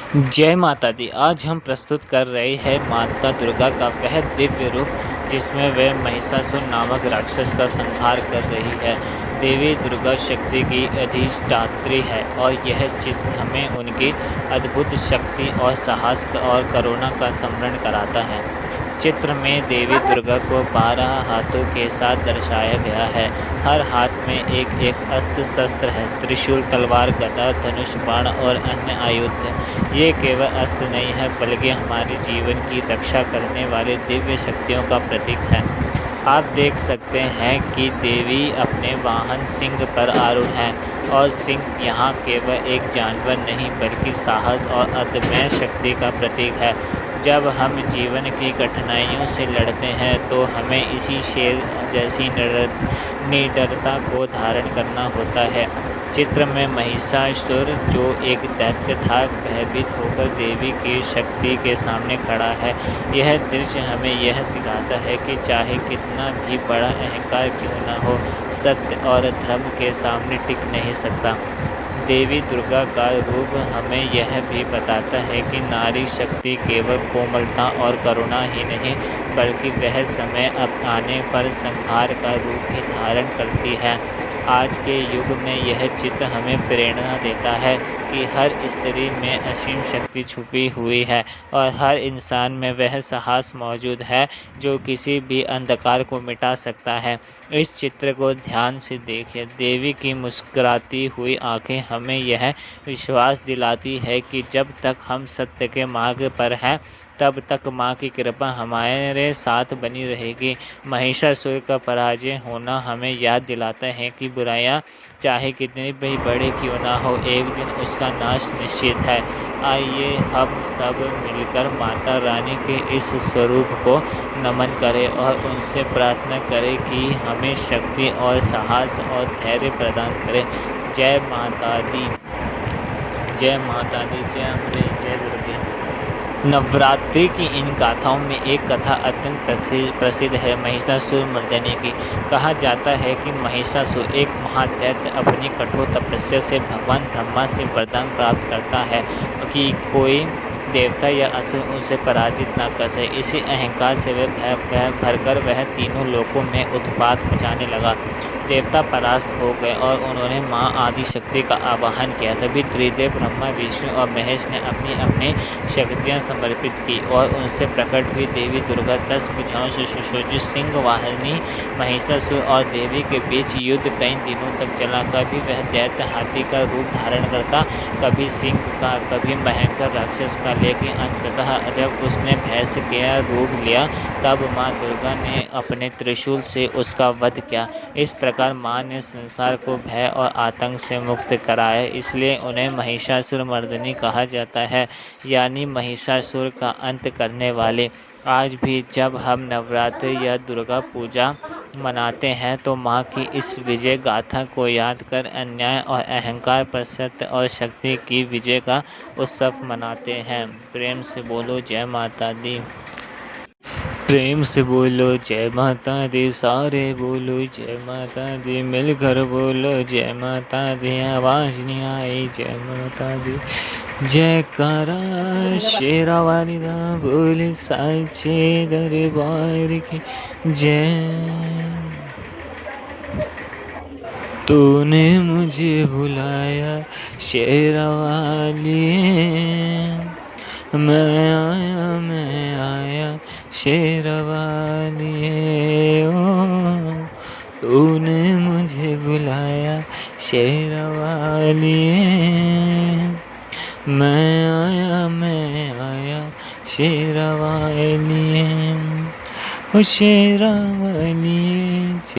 जय माता दी। आज हम प्रस्तुत कर रहे हैं माता दुर्गा का वह दिव्य रूप जिसमें वह महिषासुर नामक राक्षस का संहार कर रही है। देवी दुर्गा शक्ति की अधिष्ठात्री है और यह चित्र हमें उनकी अद्भुत शक्ति और साहस और करुणा का स्मरण कराता है। चित्र में देवी दुर्गा को 12 हाथों के साथ दर्शाया गया है। हर हाथ में एक एक अस्त्र शस्त्र है, त्रिशूल, तलवार, गदा, धनुष, बाण और अन्य आयुध। ये केवल अस्त्र नहीं है बल्कि हमारे जीवन की रक्षा करने वाले दिव्य शक्तियों का प्रतीक है। आप देख सकते हैं कि देवी अपने वाहन सिंह पर आरूढ़ है और सिंह यहाँ केवल एक जानवर नहीं बल्कि साहस और अदम्य शक्ति का प्रतीक है। जब हम जीवन की कठिनाइयों से लड़ते हैं तो हमें इसी शेर जैसी निडरता को धारण करना होता है। चित्र में महिषासुर जो एक दैत्य था भयभीत होकर देवी की शक्ति के सामने खड़ा है। यह दृश्य हमें यह सिखाता है कि चाहे कितना भी बड़ा अहंकार क्यों न हो, सत्य और धर्म के सामने टिक नहीं सकता। देवी दुर्गा का रूप हमें यह भी बताता है कि नारी शक्ति केवल कोमलता और करुणा ही नहीं बल्कि वह समय अब आने पर संहार का रूप भी धारण करती है। आज के युग में यह चित्र हमें प्रेरणा देता है कि हर स्त्री में असीम शक्ति छुपी हुई है और हर इंसान में वह साहस मौजूद है जो किसी भी अंधकार को मिटा सकता है। इस चित्र को ध्यान से देखिए। देवी की मुस्कुराती हुई आंखें हमें यह विश्वास दिलाती है कि जब तक हम सत्य के मार्ग पर हैं तब तक माँ की कृपा हमारे साथ बनी रहेगी। महिषासुर का पराजय होना हमें याद दिलाता है कि बुराइयाँ चाहे कितनी भी बड़ी क्यों ना हो, एक दिन उसका नाश निश्चित है। आइए हम सब मिलकर माता रानी के इस स्वरूप को नमन करें और उनसे प्रार्थना करें कि हमें शक्ति और साहस और धैर्य प्रदान करें। जय माता दी। जय माता दी। जय अम्बे। जय दुर्गे। नवरात्रि की इन गाथाओं में एक कथा अत्यंत प्रसिद्ध है महिषासुर मर्दनी की। कहा जाता है कि महिषासुर एक महादैत्य अपनी कठोर तपस्या से भगवान ब्रह्मा से वरदान प्राप्त करता है कि कोई देवता या असुर उसे पराजित न कर सके। इसी अहंकार से वह भरकर वह तीनों लोकों में उत्पात मचाने लगा। देवता परास्त हो गए और उन्होंने माँ आदि शक्ति का आवाहन किया। तभी त्रिदेव ब्रह्मा, विष्णु और महेश ने अपनी अपनी शक्तियाँ समर्पित की और उनसे प्रकट हुई देवी दुर्गा 10 भुजाओं से सुशोभित सिंह वाहिनी महिषासुर और देवी के बीच युद्ध कई दिनों तक चला। कभी वह दैत्य हाथी का रूप धारण करता, कभी सिंह का, कभी भयंकर राक्षस का, लेकिन अंततः जब उसने भैंस का रूप लिया तब माँ दुर्गा ने अपने त्रिशूल से उसका वध किया। इस प्रकार माँ ने संसार को भय और आतंक से मुक्त कराया, इसलिए उन्हें महिषासुर मर्दिनी कहा जाता है, यानी महिषासुर का अंत करने वाले। आज भी जब हम नवरात्रि या दुर्गा पूजा मनाते हैं तो माँ की इस विजय गाथा को याद कर अन्याय और अहंकार पर सत्य और शक्ति की विजय का उत्सव मनाते हैं। प्रेम से बोलो जय माता दी। प्रेम से बोलो जय माता दी। सारे बोलो जय माता दी। मिलकर बोलो जय माता दी। आवाज़ नहीं आई जय माता दी। जयकारा शेरा वाली दा बोले साचे दरबार की जय। तूने मुझे बुलाया शेरा वाली, मैं आया शेरा वाली। ओ तूने मुझे बुलाया शेरा वाली, मैं आया शेरा वाली। ओ शेरा वाली।